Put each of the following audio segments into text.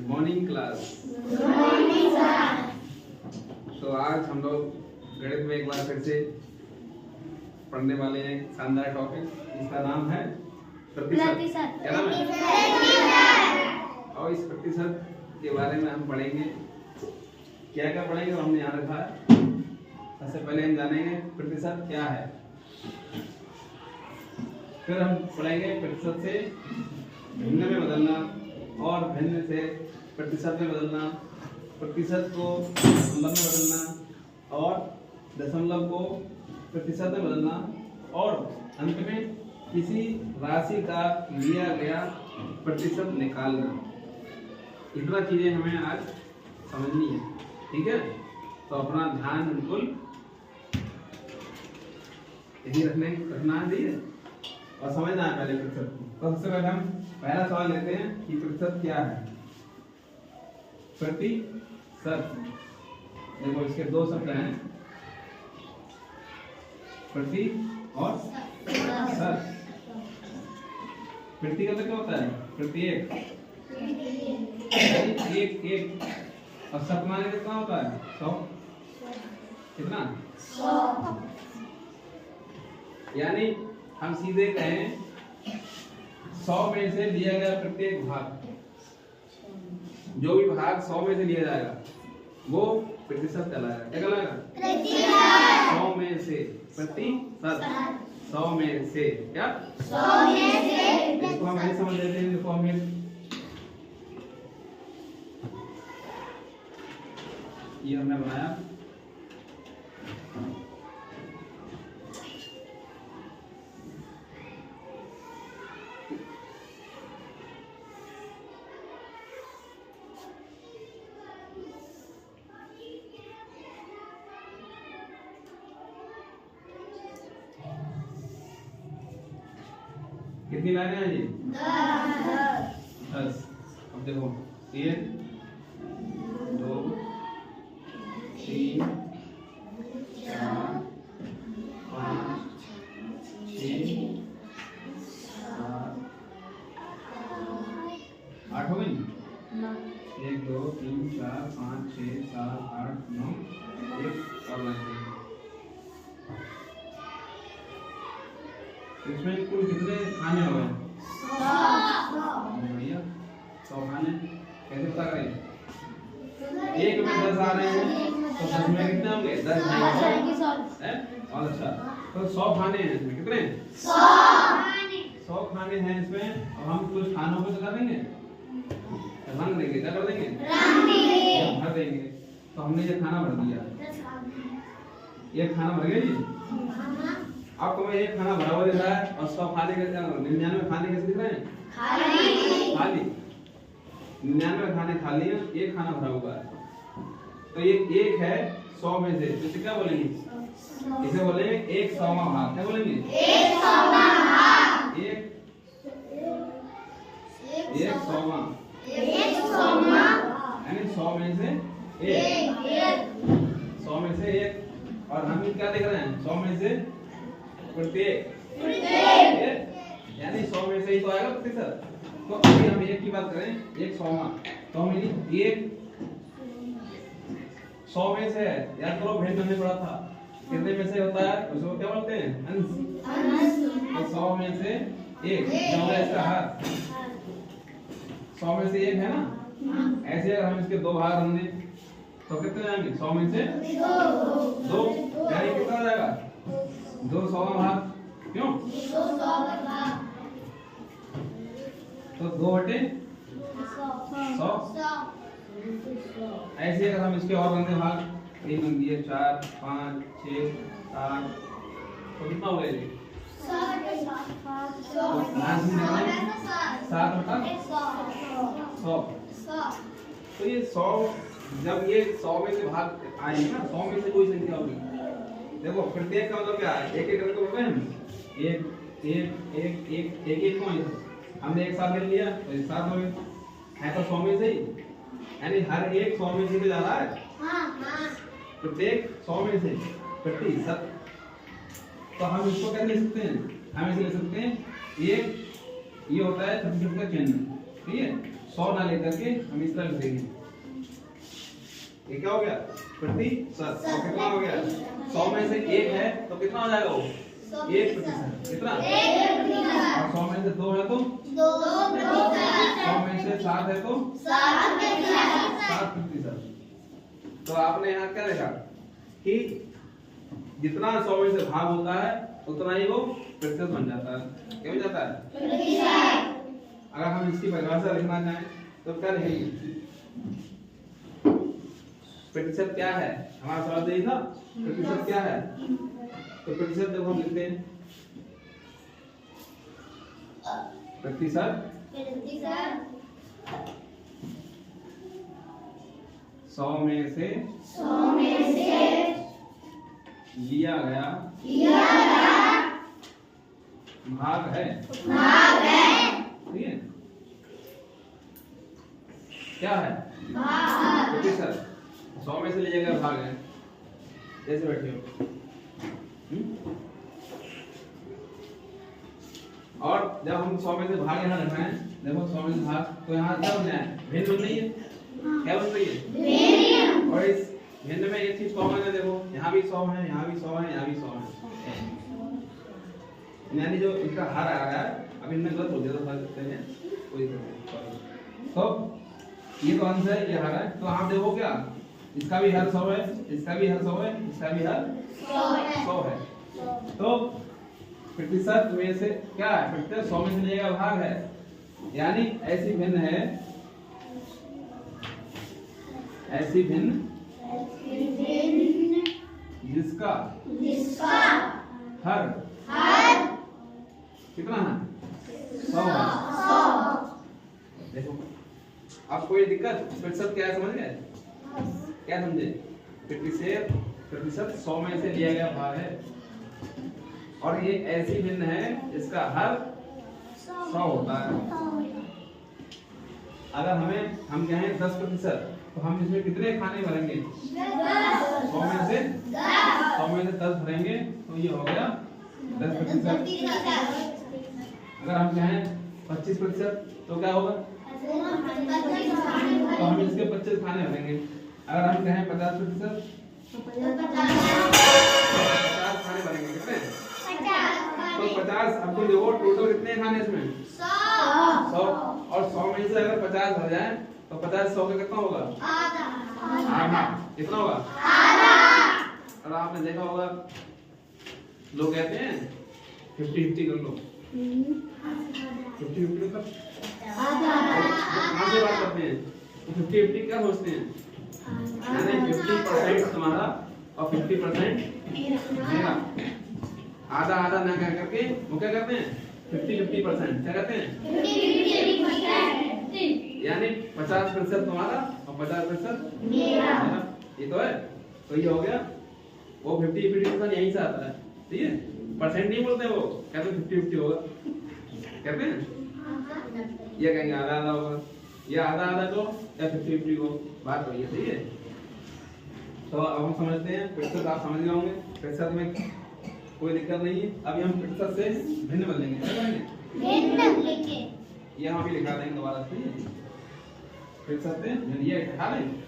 Morning class. तो आज हम लोग गणित में एक बार फिर से पढ़ने वाले हैं शानदार टॉपिक, इसका नाम है प्रतिशत। क्या नाम है? और इस प्रतिशत के बारे में हम पढ़ेंगे, क्या क्या पढ़ेंगे और हमने यहाँ रखा है। सबसे पहले हम जानेंगे प्रतिशत क्या है, फिर हम पढ़ेंगे प्रतिशत से भिन्न में बदलना और भिन्न से प्रतिशत में बदलना, प्रतिशत को दशमलव में बदलना और दशमलव को प्रतिशत में बदलना और अंत में किसी राशि का लिया गया प्रतिशत निकालना। इतना चीजें हमें आज समझनी है, ठीक है। तो अपना ध्यान बिल्कुल यही रखना है और समझना है पहले प्रतिशत को। तो सबसे पहले हम पहला सवाल लेते हैं कि प्रतिशत क्या है। प्रतिशत, देखो इसके दो शब्द हैं, प्रति और शत। प्रति का मतलब क्या होता है? प्रत्येक, एक एक। और शत माने कितना होता है? 100। कितना? 100। यानी हम सीधे कहें 100 में से लिया गया प्रत्येक भाग, जो भी भाग 100 में से लिया जाएगा वो प्रतिशत कहलाएगा। क्या कहलाएगा? प्रतिशत। 100 में से प्रतिशत, 100 में से क्या? 100 में से। इसको हम ऐसे समझ लेते हैं, देखो हमें ये हमने बनाया कितनी लाइनें हैं जी? 10। अब देखो 1 2 3 4 5 6 7 8 हो गई। 1 2 3 4 5 6 7 8 9 एक और लाइन। इसमें कुल कितने खाने हो गए? 100। बढ़िया, 100 खाने। कैसे पता करें? एक में 10 आ रहे हैं तो 10 में कितने होंगे? 10 हैं। और अच्छा, तो 100 खाने हैं इसमें। कितने? 100 खाने हैं इसमें। और हम कुछ खानों को क्या देंगे? रंग देंगे। क्या कर देंगे? भर देंगे। तो हमने ये खाना भर दिया, ये खाना भर गया जी। आपको मैं एक खाना भरा हुआ दिख रहा है और 100 खाने कैसे? 99 खाने कैसे दिख रहे हैं? खाली। 99 खाने खाली हैं, एक खाना भरा हुआ है। तो ये एक है 100 में से, तो इसे क्या बोलेंगे? इसे बोलेंगे 1/100वां भाग। क्या बोलेंगे? 1/100वां भाग। 1/100वां यानी 100 में से 1। 100 में से 1। और हम क्या देख रहे हैं? 100 में से प्रत्येक, यानी 100 में से ही तो आएगा प्रतिशत। तो अभी हम एक की बात करें, 1/100वां, तो हम एक 100 में से है। याद करो, भेद हमने पढ़ा था, कितने में से होता है? उसको क्या बोलते हैं? अंश। तो 100 में से 1 क्या होगा इसका हाथ? 100 में से 1 है ना। ऐसे अगर हम इसके दो भाग हमने तो कितने जाएंगे? 100 में से 2, यानी कितना आ जाएगा? 2/100वां भाग। क्यों? 2/100 तो 2/100। ऐसे अगर हम इसके और बनते भाग, 3 बन दिए, 4 5 6 7, तो कितना हो गया जी? 7/100। तो ये 100, जब ये 100 में से भाग आएंगे ना, 100 में से कोई संख्या होगी। देखो प्रत्येक का मतलब क्या है? एक एक करके बोलते हैं हम, एक एक एक एक एक एक कौन? हमने एक साथ ले लिया तो एक साथ हो गए, है तो 100 में से ही, यानी हर एक 100 में से जा रहा है। प्रत्येक 100 में से प्रतिशत। तो हम इसको कैसे लिख सकते हैं? हम इसे लिख सकते हैं, एक ये होता है प्रतिशत का चिन्ह, ठीक है। 100 ना लेकर के हम इस तरह लिखेंगे। ये क्या हो गया? प्रतिशत। तो कितना हो गया? 100 में से 1 है तो कितना हो जाएगा वो? 1%। कितना? 1%। और 100 में से 2 है तो 2%। 100 में से 7 है तो 7%। तो आपने यहाँ क्या देखा कि जितना 100 में से भाग होता है उतना ही वो प्रतिशत बन जाता है। क्या बन जाता है? प्रतिशत। अगर हम इसकी परिभाषा लिखना चाहें तो क्या लिखेंगे? प्रतिशत क्या है? हमारा सवाल यही था, प्रतिशत क्या है? तो प्रतिशत देखो हम लिखते हैं प्रतिशत 100 में से लिया गया भाग है। ठीक है? क्या है? प्रतिशत 100 में से लिया गया भाग है। जैसे बैठे हो और जब हम 100 में से भाग यहाँ रख रहे हैं, देखो 100 में से भाग तो यहाँ क्या बन है? भिन्न बन रही है। क्या बन रही है? और इस भिन्न में एक चीज कॉमन है। देखो यहाँ भी 100 है, यहाँ भी 100 है, यहाँ भी 100 है। यानी जो इसका हर आ रहा है, अब इनमें गलत हो गया तो सकते हैं कोई तो ये तो आंसर है, ये हर है। तो आप देखो क्या इसका भी हर 100 है, इसका भी हर 100 है, इसका भी हर 100 है। तो प्रतिशत में से क्या है? प्रतिशत 100 में से लिया गया भाग है। यानी ऐसी भिन्न है, ऐसी भिन्न जिसका हर कितना है? 100 है। देखो अब कोई दिक्कत? प्रतिशत क्या है समझ गए? क्या समझे? प्रतिशत 100 में से लिया गया भाग है और ये ऐसी भिन्न है जिसका हर 100 होता है। अगर हम कहें 10% तो हम इसमें कितने खाने भरेंगे? 100 में से 10 भरेंगे तो ये हो गया 10%। अगर हम कहें 25% तो क्या होगा? तो हम इसके 25 खाने भरेंगे। अगर हम कहें 50% तो 50 खाने भरेंगे। कितने? 50। तो 50। अब तो देखो टोटल कितने खाने इसमें? 100। और 100 में से अगर 50 भर जाए तो 50 100 का कितना होगा? आधा। कितना होगा? आधा। और आपने देखा होगा लोग कहते हैं 50-50 कर लो। 50-50 मतलब कहाँ से बात करते हैं? 50-50 क्या सोचते हैं? यानी 50% तुम्हारा और 50% मेरा। आधा आधा ना कह करके वो क्या करते हैं? 50-50%। क्या कहते हैं? 50-50%। यानी 50% तुम्हारा और 50% मेरा। ये तो है। तो ये हो गया वो 50-50% यहीं से आता है। ठीक है? परसेंट नहीं बोलते वो, कहते हैं 50-50 होगा। कहते हैं ये कहेंगे आधा आधा होगा, या आधा आधा को या 50-50 को। बात वही है। सही है? तो अब हम समझते हैं प्रतिशत। आप समझ गए होंगे प्रतिशत में कोई दिक्कत नहीं है। अभी हम प्रतिशत से भिन्न बदलेंगे। क्या करेंगे? ये हम भी लिखा देंगे दोबारा से। प्रतिशत से भिन्न ये लिखा लेंगे।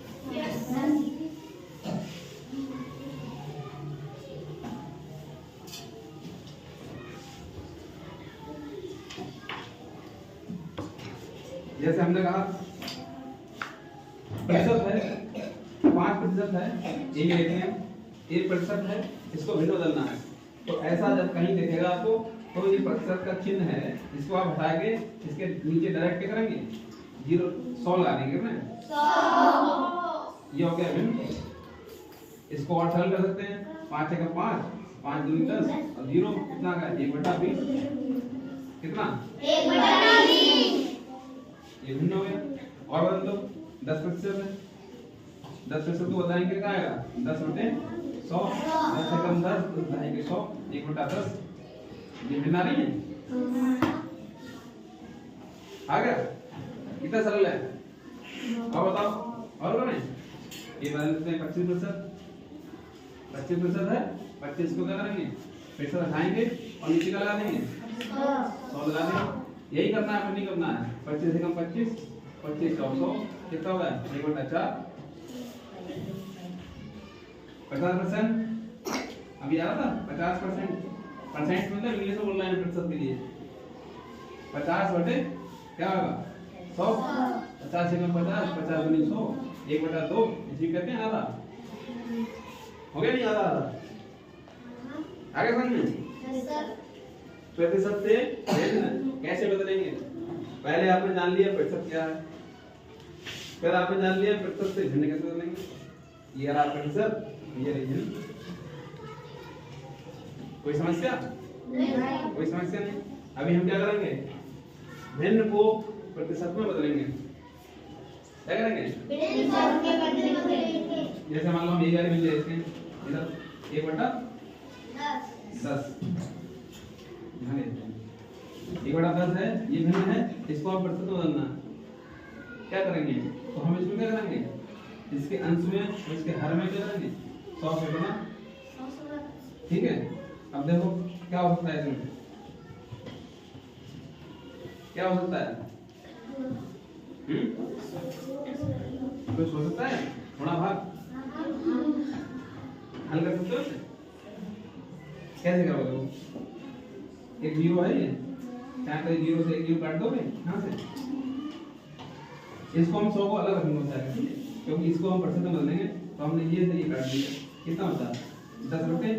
जैसे हमने कहा प्रतिशत है 5% है, ये लेते हैं 1% है, इसको भिन्न बदलना है। तो ऐसा जब कहीं दिखेगा आपको तो ये प्रतिशत का चिन्ह है, इसको आप हटा के इसके नीचे डायरेक्ट क्या करेंगे? 100 लगा देंगे ना। 100 ये हो गया भिन्न। इसको और सरल कर सकते हैं। 5 का 5, 5 दूनी 10 और 0 कितना का? 1/20। कितना? 1/20। ये भिन्न हो गया। और बदल दो 10% है, 10% को बताएंगे क्या आएगा? 10/100। 10 से कम 10 तो बताएंगे 100। 1/10। ये भिन्न आ रही है। आ गया? कितना सरल है? और बताओ और करें। ये बदल देते हैं 25%। 25% है, 25 को क्या करेंगे? फिर से हटाएंगे और नीचे का लगा देंगे 100 लगा देंगे। यही करना है, नहीं करना है। 25 से कम 25 25 और 100 कितना होगा 1/4 50%। अभी आ रहा था 50%। परसेंट मतलब इंग्लिश में बोलना है प्रतिशत के लिए 50 बटे क्या होगा 100। 50 से 50 50 गुनी 100 1/2 इसी कहते हैं आधा। हो गया नहीं आधा आधा आगे समझ में। प्रतिशत से कैसे बदलेंगे। पहले आपने जान लिया प्रतिशत क्या है फिर आपने जान लिया प्रतिशत से भिन्न कैसे बदलेंगे। ये रहा प्रतिशत ये रही भिन्न। कोई समस्या नहीं कोई समस्या नहीं। अभी हम क्या करेंगे भिन्न को प्रतिशत में बदलेंगे। क्या करेंगे जैसे मान लो हम ये वाली मिल जाए इसमें इधर 1/10 ध्यान देते 1/10 है ये भिन्न है इसको हम प्रतिशत में बदलना क्या करेंगे तो हम इसमें क्या करेंगे इसके अंश में इसके हर में क्या करेंगे 100 से गुना। ठीक है अब देखो क्या हो सकता है इसमें क्या हो सकता है कुछ हो सकता है थोड़ा भाग हल कर सकते हो कैसे करोगे एक 0 है ये क्या करें 0 से 1 0 काट दोगे यहाँ से इसको हम 100 को अलग रखेंगे बचा के क्योंकि इसको हम प्रतिशत में बदलेंगे तो हमने ये से ये काट दिया कितना होता है 10 बटे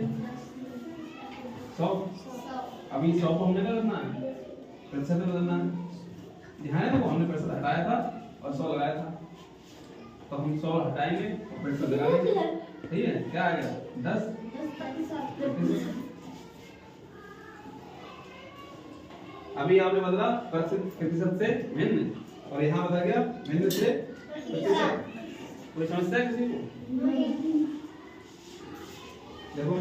100। अभी 100 को हमने क्या करना है प्रतिशत में बदलना ध्यान है देखो हमने प्रतिशत हटाया था और 100 लगाया था तो हम 100 हटाएंगे और प्रतिशत लगाएंगे। ठीक है क्या आ गया 10 अभी आपने बदला प्रतिशत से भिन्न और यहाँ बदल गया भिन्न से प्रतिशत। कोई समस्या है किसी को देखो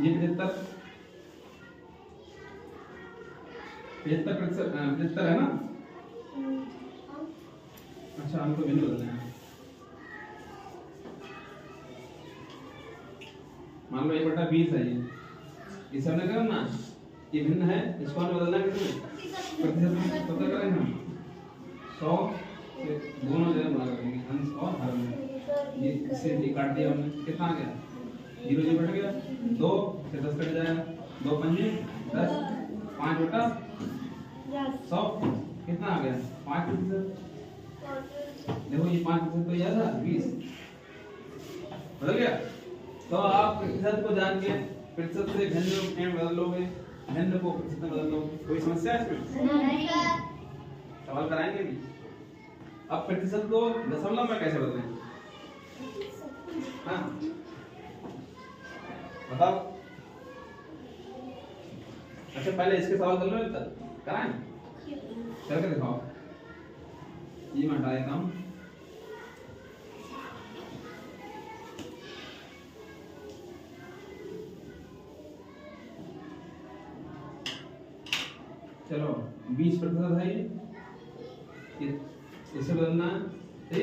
ये 75% है ना। अच्छा हमको भिन्न बदलना है मान लो 1/20 है ये सब ने करना ये भिन्न है इसको हमने बदलना है कितने प्रतिशत में तो क्या करेंगे हम 100 से दोनों जगह गुणा करेंगे अंश और हर में ये इससे ये काट दिया हमने कितना आ गया 0 0 कट गया 2 से 10 कट जाएगा 2 पंजे 10 5/100 कितना आ गया 5%। देखो ये 5% तो याद है 20 बदल गया। तो आप प्रतिशत को जान के प्रतिशत से भिन्न में बदल लोगे भिन्न को प्रतिशत में बदल लोगे। कोई समस्या है इसमें सवाल कराएंगे भी। अब प्रतिशत को दशमलव में कैसे बदलें हाँ बताओ। अच्छा पहले इसके सवाल कर लो तक कराएं करके दिखाओ। ये मैं हटा देता हूँ चलो 20% है ये इसे बदलना है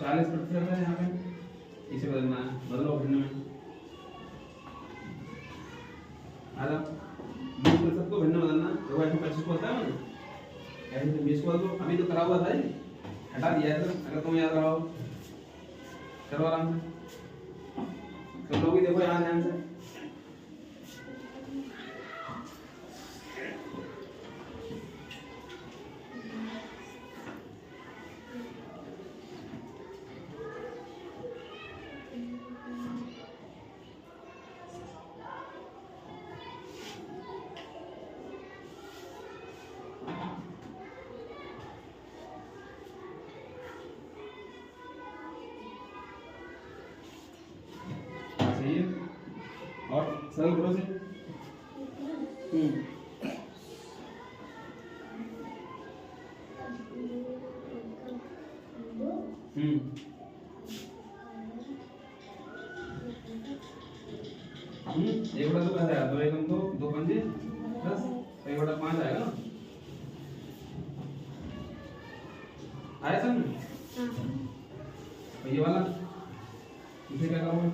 40% है यहाँ पे इसे बदलना है बदलो भिन्न में आधा 20% को भिन्न बदलना तो 25 को होता है ना ऐसे तो 20 को बदलो अभी तो करा हुआ था ये हटा दिया है अगर तुम्हें याद रहा हो करो आराम से तो लोग देखो यहाँ ध्यान से और सरल करो से एक बटा 2 कैसे आया 2 एकम 2 2 पंजे 10 तो 1/5 आएगा ना आया समझ तो ये वाला इसे क्या करोगे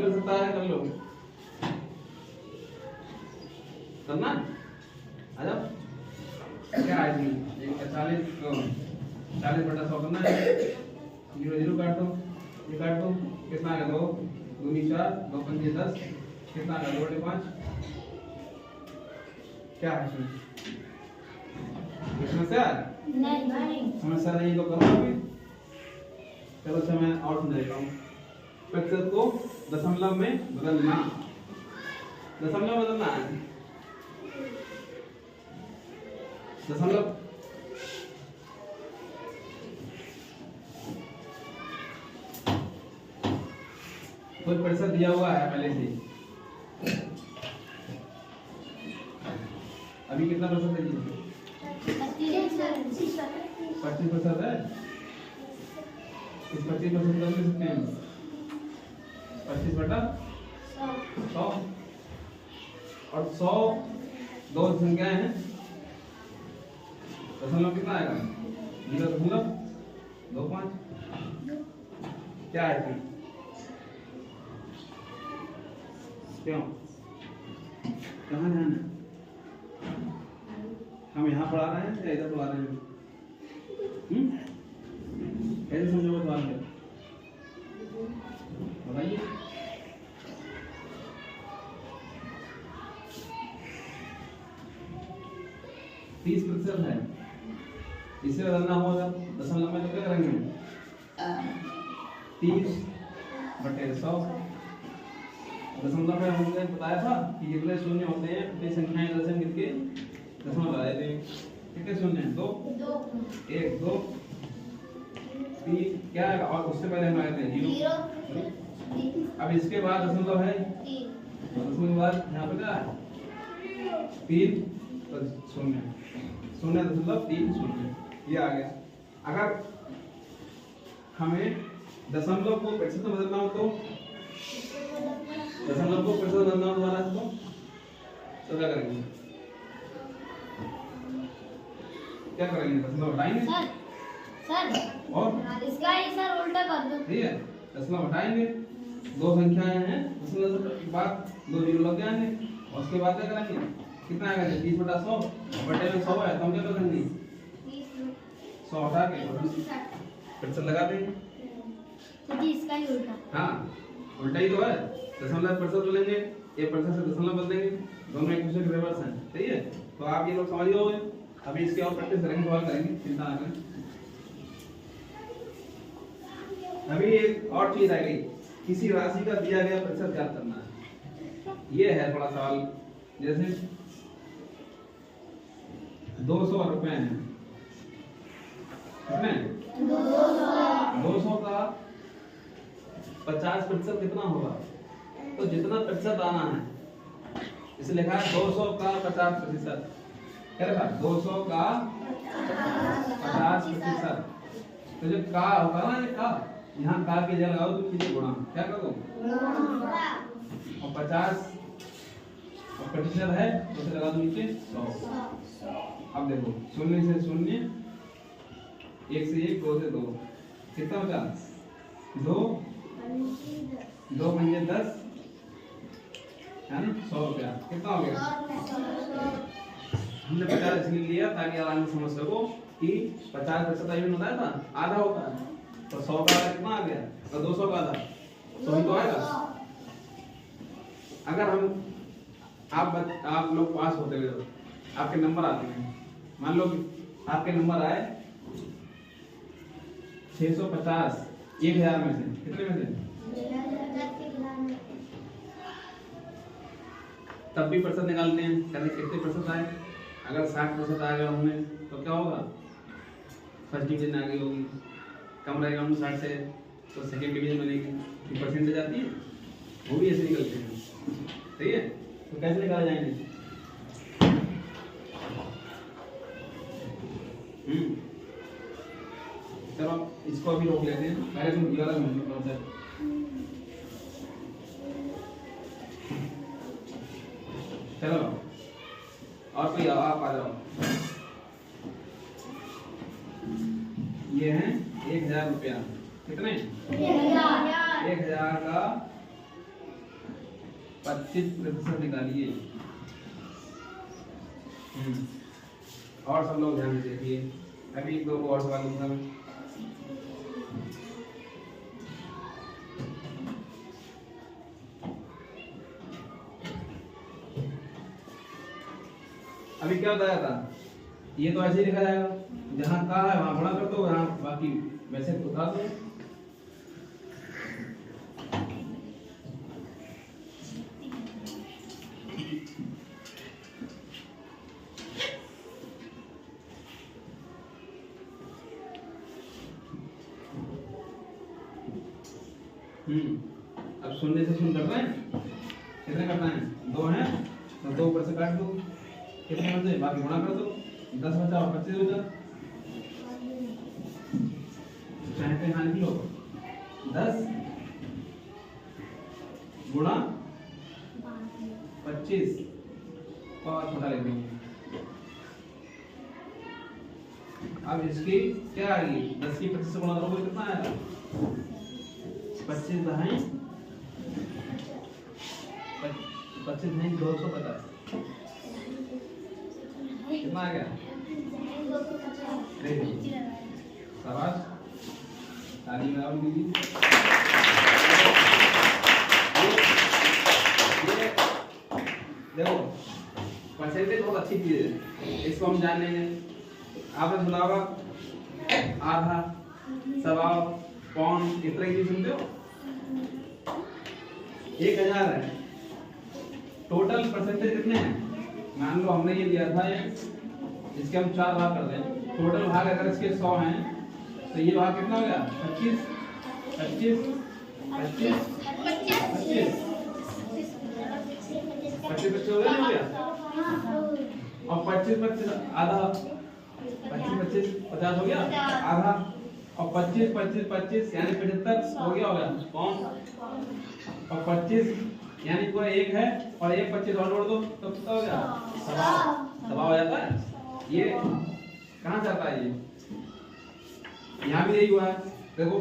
प्रतिशत है कर लो करना आ जाओ क्या है 40/100 करना है 0 काट दो ये काट दो कितना आ गया 2 दूनी 4 2 पंजे 10 कितना आ गया 2/5 क्या है इसमें समस्या नहीं समस्या नहीं तो करो अभी चलो अच्छा मैं और समझा देता हूँ प्रतिशत को दशमलव में बदलना है दशमलव कोई प्रतिशत दिया हुआ है पहले से अभी कितना प्रतिशत है जी 25% है इस 25% कर सकते हैं 25/100 और 100 दो संख्याएं हैं दशमलव कितना आएगा 0.25 क्या है फिर क्यों कहाँ ध्यान है हम यहाँ पढ़ा रहे हैं या इधर पढ़ा रहे हैं कैसे समझोगे सवाल है बताइए 30% है इसे बदलना होगा दशमलव में तो क्या करेंगे 30/100 दशमलव में हमने बताया था कि जितने शून्य होते हैं उतनी संख्याएं दशम मिलके दशमलव लगा देते हैं कितने शून्य हैं 2 1 2 3 क्या है और उससे पहले हम लगाते हैं 0 अब इसके बाद दशमलव है 3 दशमलव के बाद यहाँ पे क्या है 3 शून्य 0.30 ये आ गया अगर हमें दशमलव को प्रतिशत में बदलना हो तो दशमलव को प्रतिशत बदलना हो दोबारा तो क्या करेंगे दशमलव हटाएंगे सर और इसका ही सर उल्टा कर दो ठीक है दशमलव हटाएंगे दो संख्याएं हैं दशमलव के बाद 2 जीरो लग जाएंगे और उसके बाद क्या करेंगे कितना आएगा 30/100 बटे में 100 है तो हम क्या करेंगे 100 हटा के प्रतिशत लगा देंगे तो जी इसका ही उल्टा हाँ उल्टा ही तो है दशमलव प्रतिशत बोलेंगे ये प्रतिशत से दशमलव बदलेंगे दोनों एक दूसरे के रिवर्स हैं सही है तो आप ये लोग समझ गए अभी इसके और प्रैक्टिस करेंगे सवाल करेंगे चिंता ना करें अभी एक और चीज आ गई किसी राशि का दिया गया प्रतिशत ज्ञात करना है ये है थोड़ा सवाल जैसे 200 रुपए हैं कितने 200 का 50% कितना होगा तो जितना प्रतिशत आना है इसे लिखा है 200 का 50% क्या लिखा 200 का 50% तो जो का होगा ना ये का यहाँ का की जगह लगाओ तो कितने गुणा क्या कर दो और 50 और प्रतिशत है तो उसे लगा दो नीचे 100 अब देखो 0 से 0 1 से 1 2 से 2 कितना बचा 2 पंजे 10 है ना 100 रुपया कितना हो गया हमने 50 इसलिए लिया ताकि आराम से समझ सको कि 50% आयु बताया था आधा होता है तो 100 का आधा कितना आ गया और 200 का आधा 100 ही तो आएगा अगर हम आप लोग पास होते हुए आपके नंबर आते हैं मान लो आपके नंबर आए 650 1000 में से कितने में से तब भी प्रतिशत निकालते हैं कहते कितने प्रतिशत आए अगर 60% आ गया उनमें तो क्या होगा फर्स्ट डिवीजन आ गई होगी कम रहेगा उनमें 60 से तो सेकंड डिवीजन बनेगी फिर परसेंटेज आती है वो भी ऐसे निकलते हैं सही है तो कैसे निकाले जाएंगे चलो इसको अभी रोक लेते हैं पहले तुम ये वाला समझो चलो और कोई आप आ जाओ ये है 1000 रुपया कितने 1000 का 25% निकालिए। और सब लोग ध्यान से देखिए, अभी एक दो और सवाल दूंगा मैं। अभी क्या बताया था, ये तो ऐसे ही लिखा जाएगा, जहाँ कहा है वहाँ गुणा कर दो, यहाँ बाकी वैसे उठा दो। अब शून्य से शून्य करना है, कितने करना है, 2 है तो 2 ऊपर से काट दो, कितने बचे, बाकी गुणा कर दो, 10 बचा और 25 बचा, चाहे पे यहाँ लिख लो 10 गुणा 25 और छोटा लिख देंगे। अब इसकी क्या आएगी, 10 की 25 से गुणा करोगे कितना आएगा, 25 दहाई 250, कितना आ गया, शाबाश, ताली लगाओ दीदी। देखो परसेंटेज बहुत अच्छी चीज है, इसको हम जान लेंगे। आपने सुना होगा आधा, सवा, पौन, इस तरह की सुनते हो। 1000 है, टोटल परसेंटेज कितने हैं, मान लो हमने ये दिया था, इसके हम 4 भाग कर दें, टोटल भाग अगर इसके 100 हैं तो ये भाग कितना हो गया, 25 25 25 25 हो गया, और 25 25 आधा, 25 25 50 हो गया आधा, और 25 25 25 यानी 75 हो गया कौन, और 25 यानी पूरा 1 है और 1 25 और जोड़ दो तो कितना हो गया, सवा हो जाता है। ये कहाँ से आता है, ये यहाँ भी यही हुआ है। देखो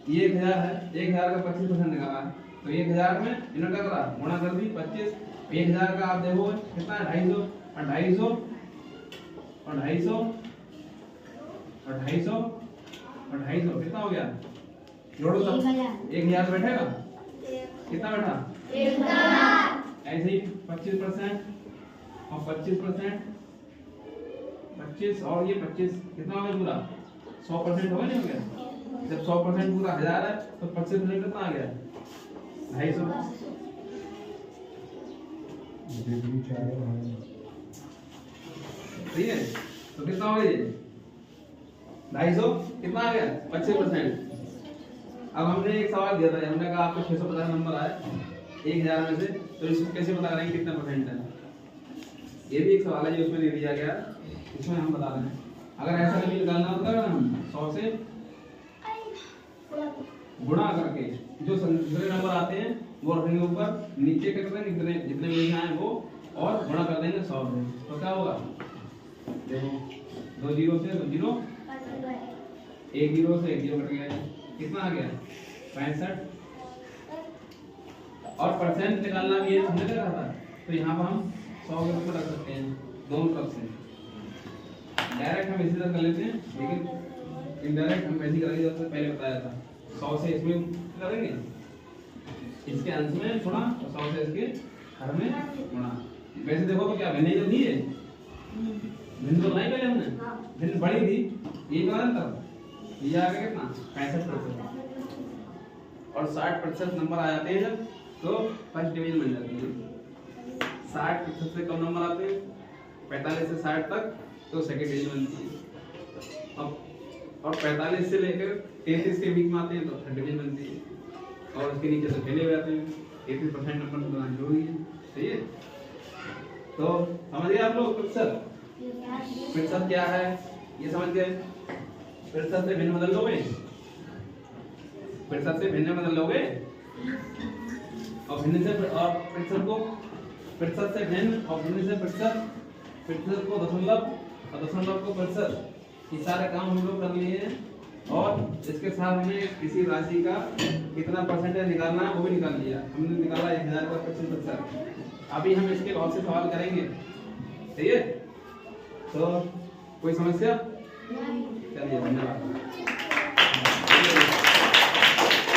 ये 1000 है, 1000 का 25% निकाला है, तो 1000 में इन्होंने क्या करा, गुणा कर दी 25, 1000 का आप देखो कितना है, 250 और 250 और 250 और 250 और 250 कितना हो गया, जोड़ो सब, 1000 बैठेगा, कितना बैठा, 1000। ऐसे ही 25% और 25% 25 और ये 25 कितना हो गया, पूरा 100% हो गया, नहीं हो गया। जब 100% पूरा 1000 है तो 25% कितना आ गया, 250। ठीक है, तो कितना हो गया, 250 कितना आ गया, 25%। अब हमने एक सवाल दिया था, हमने कहा आपको 650 नंबर आए 1000 में से, तो इसको कैसे पता करेंगे कितना परसेंट है। ये भी एक सवाल है जो उसमें दे दिया गया, इसमें हम बता रहे हैं। अगर ऐसा कभी निकालना होता है हम 100 से गुणा करके जो दूसरे नंबर आते हैं वो रखेंगे ऊपर, नीचे क्या कर देंगे, जितने भी आए वो, और गुणा कर देंगे 100 से, तो क्या होगा, देखो 2 0 से 2 0, 1 0 से 1 0 कट गया, कितना आ गया, 65। और परसेंट निकालना भी है, हमने क्या कहा था, तो यहाँ पर हम 100 के ऊपर रख सकते हैं दोनों तरफ से। डायरेक्ट हम इसी तरह कर लेते हैं, लेकिन इनडायरेक्ट हम वैसे करेंगे जैसे पहले बताया था, 100 से इसमें करेंगे, इसके अंश में गुणा और 100 से इसके हर में गुणा। वैसे देखो तो क्या भिन्न तो नहीं है, भिन्न तो नहीं पहले हमने, भिन्न बड़ी थी, ये क्या अंतर, ये आ गया कितना, 65%। और 60% नंबर आ जाते हैं जब, तो फर्स्ट डिवीजन बन जाती है। 60% से कम नंबर आते हैं, 45 से 60 तक, तो सेकंड डिवीजन बनती है। अब और 45 से लेकर 33 के बीच में आते हैं तो थर्ड डिवीजन बनती है, और उसके नीचे तो फेले हो जाते हैं। 33% नंबर तो बनाना जरूरी है, सही है। तो समझ गए आप लोग प्रतिशत, प्रतिशत क्या है ये समझ गए। प्रतिशत से भिन्न बदल लोगे, प्रतिशत से भिन्न बदल लोगे, और भिन्न से और प्रतिशत को, प्रतिशत से भिन्न और भिन्न से प्रतिशत, प्रतिशत को दशमलव और दशमलव को प्रतिशत, ये सारे काम हम लोग कर लिए हैं और इसके साथ हमें किसी राशि का कितना परसेंटेज निकालना है वो भी निकाल लिया हमने। निकाला 1000 का 25%। अभी हम इसके बहुत से सवाल करेंगे, सही है? तो कोई समस्या? चलिए, धन्यवाद।